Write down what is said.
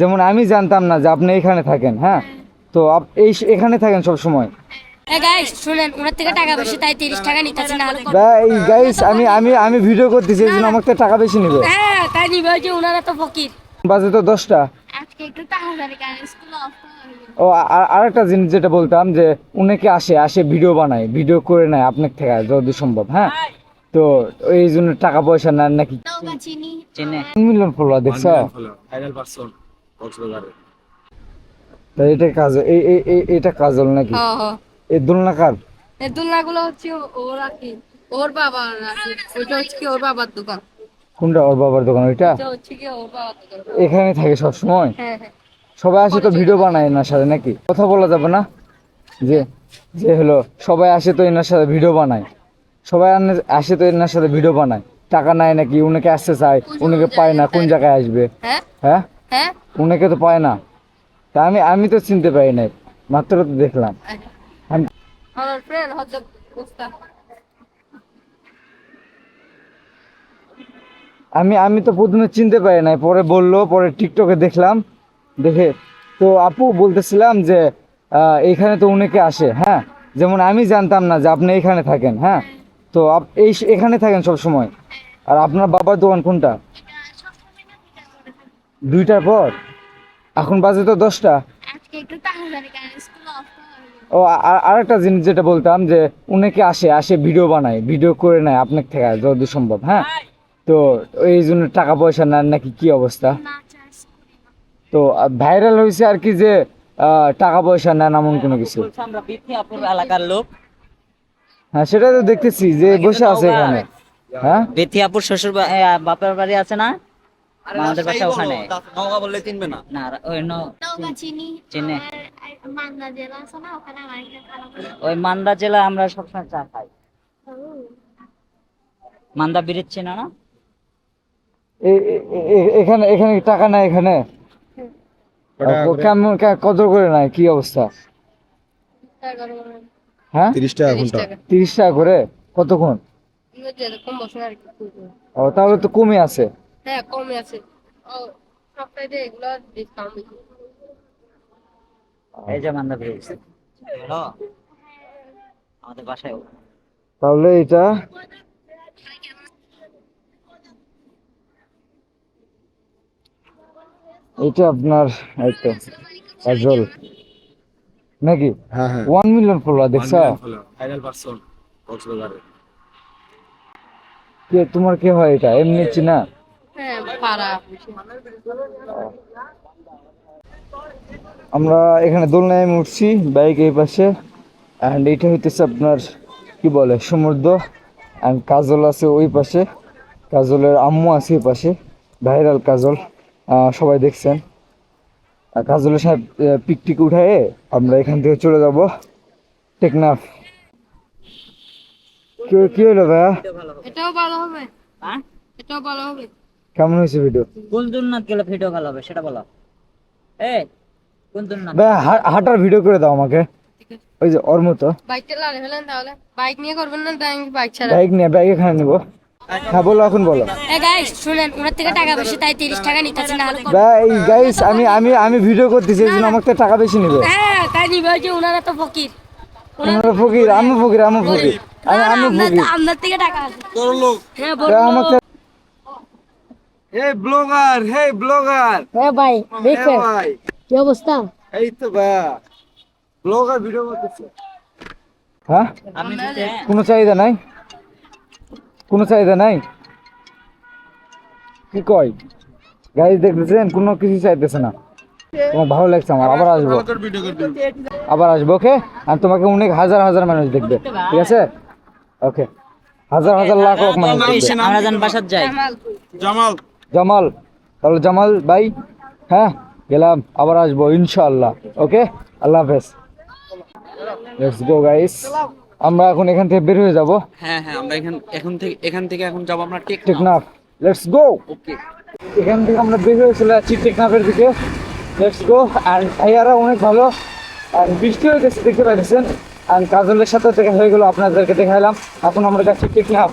যেমন আমি জানতাম না যে আপনি এখানে থাকেন, হ্যাঁ, তো এখানে থাকেন সব সময়। গাইস শুনেন, ওনার থেকে টাকা বেশি তাই 30 টাকা নিতেছি, না হলে গাইস আমি ভিডিও করতেছি, এই জন্য আমার থেকে টাকা বেশি নেবে। হ্যাঁ তাই নিবে, যে ওনারা তো ফকির। বাজে তো 10টা। আজকে একটু তাড়াতাড়ি কারণ স্কুল অফ ও আরেকটা জিনিস যেটা বলতাম, যে উনাকে আসে ভিডিও বানায়, ভিডিও করে নেয় আপনার থেকে যদি সম্ভব, হ্যাঁ, তো এই জন্য টাকা পয়সা নেন নাকি। চিনি চেনে 1 মিলিয়ন ফলোয়ার দেখছো, ভাইরাল পারসন কক্সবাজারে। তা এটা কাজল, এটা কাজল নাকি? এই দোলনাকার এই দোলনাগুলো হচ্ছে ওর আর কি, ওর বাবা রাখে, ওইটা হচ্ছে কি ওর বাবার দোকান। কোনটা? ওর বাবার দোকান ওইটা? এটা হচ্ছে কি ওর বাবার দোকান। এখানে থাকে সব সময়? হ্যাঁ হ্যাঁ। সবাই আসে তো ভিডিও বানায় এনার সাথে নাকি? কথা বলা যাবে না যে যে হলো সবাই আসে তো এনার সাথে ভিডিও বানায়, সবাই আসে তো এনার সাথে ভিডিও বানায়, টাকা নেয় নাকি? উনাকে আসতে চায়, উনাকে পায় না, কোন জায়গায় আসবে? হ্যাঁ হ্যাঁ, হ্যাঁ। উনাকে তো পায় না, তা আমি তো চিনতে পারি নাই, মাত্র তো দেখলাম। আমার ফ্রেন্ড হচ্ছে উস্তাদ। আমি তো প্রথমে চিনতে পারি নাই, পরে বললো, পরে টিকটকে দেখলাম, দেখে তো আপু বলতেছিলাম যে এইখানে তো অনেকে আসে, হ্যাঁ, যেমন আমি জানতাম না যে আপনি এখানে থাকেন, হ্যাঁ, তো এখানে থাকেন সব সময়। আর আপনার বাবার দোকান কোনটা? 2টার পর? এখন বাজে তো 10টা। আজকে একটু তাড়াতাড়ি কারণ স্কুল অফ। ও আরেকটা জিনিস যেটা বলতাম, যে উনাকে আসে ভিডিও বানায়, ভিডিও করে নেয় আপনার থেকে যদি সম্ভব, হ্যাঁ, তো এই জন্য টাকা পয়সা নেন নাকি, কি অবস্থা? তো ভাইরাল হয়েছে আর কি, যে টাকা পয়সা নেন এমন কোনো কিছু? আমরা বিথিয়াপুর এলাকার লোক। হ্যাঁ সেটা তো দেখতেছি যে বসে আছে এখানে। হ্যাঁ বিথিয়াপুর শ্বশুর বাপের বাড়ি আছে না, আমাদের বাসা ওখানে। নওগাঁ বললে চিনবে না। না ওই নওগাঁ চিনি। চিনে আর মান্দা জেলা আছে না, ওখানে আমার একটা খারাপ। ওই মান্দা জেলা আমরা সবসময় চা খাই। মান্দা ব্রিজ চেনা না? এখানে এখানে টাকা নাই এখানে? কেমন কত করে নাই, কি অবস্থা? হ্যাঁ 30 টাকা ঘন্টা। 30 টাকা করে কতক্ষণ? যেরকম বছর আর কি। ও তাহলে তো কমে আছে। হ্যাঁ কমে আছে। ও সপ্তাহে এগুলো ডিসকাউন্ট দিচ্ছে। এই যে মান্দা ব্রিজ, হ্যালো আমাদের বাসায়। তাহলে এটা আপনার এই তো কাজল নাকি? হ্যাঁ হ্যাঁ 1 মিলিয়ন ফলোয়ার দেখছো, ভাইরাল পারসন কক্সবাজারে। কে তোমার কে হয় এটা? এমনি চিনা? হ্যাঁ পাড়া। আমরা এখানে দোলনায় উঠছি, বাইক এই পাশে, অ্যান্ড এটা হইতেছে আপনার কি বলে সমুদ্র, অ্যান্ড কাজল আছে ওই পাশে, কাজলের আম্মু আছে এই পাশে, ভাইরাল কাজল, সবাই দেখছেন। আর কাজলের সাথে পিকটিক উঠায়ে আমরা এখান থেকে চলে যাব টেকনাফ। কি হলো ভাইয়া? এটাও ভালো হবে। হ্যাঁ এটাও ভালো হবে। কেমন হয়েছে ভিডিও? কোন দুর্নাথ গেলে ভিডিও ভালো হবে সেটা বলো। এই কোন দুর্নাথ? ভাইয়া হাঁটার ভিডিও করে দাও আমাকে, ওই যে ওর মতো। বাইকটা লাগিয়ে ফেলেন তাহলে। বাইক নিয়ে করবেন না, তাই বাইক ছাড়া। বাইক নিয়ে, বাইক এখানে নিবো। হ্যাঁ বলো, এখন বলো। গাইস শুনেন, ওনার থেকে টাকা বেশি তাই 30 টাকা নিতেছি, না হলে গাইস আমি ভিডিও করতেছি, এই জন্য আমার থেকে টাকা বেশি নেবে। হ্যাঁ তাই নিবে, যে ওনারা তো ফকির। তোমরা ফকির, আমি ফকির, আমি ফকির, আমি ফকির। আপনার থেকে টাকা আছে। তোর লোক। হ্যাঁ আমাকে হে ব্লগার, হে ব্লগার। হ্যাঁ ভাই দেখছেন ভাই কি অবস্থা? এই তো ভাইয়া ব্লগার ভিডিও করতেছে। হ্যাঁ আপনি কোনো চাহিদা নাই, কোনো চাহিদা নাই, কি কয় গাইস? দেখতেছেন কোনো কিছু চাইতেছে না। তোমার ভালো লাগছে, আমার আবার আসবো, আবার আসবো, ওকে? আর তোমাকে অনেক হাজার হাজার মানুষ দেখবে, ঠিক আছে? ওকে, হাজার হাজার লাখ লাখ মানুষ দেখবে। আমরা যান বাসাত যাই। জামাল। জামাল, তাহলে জামাল ভাই, হ্যাঁ গেলাম, আবার আসবো ইনশাআল্লাহ, ওকে? আল্লাহ হাফেজ। লেটস গো গাইস, আমরা এখন এখান থেকে বের হয়ে যাব। হ্যাঁ হ্যাঁ আমরা এখান থেকে এখন যাব আমরা টেকনাফ। Let's go. ওকে, এখান থেকে আমরা বের হয়ে চলে যাচ্ছি টেকনাফের দিকে। Let's go. আর ভাইয়ারা অনেক ভালো, আর বৃষ্টি হয়ে গেছে দেখতে পাচ্ছেন, আর কাজলের সাথে দেখা হয়ে গেল, আপনাদেরকে দেখাইলাম। এখন আমরা যাচ্ছি টেকনাফ।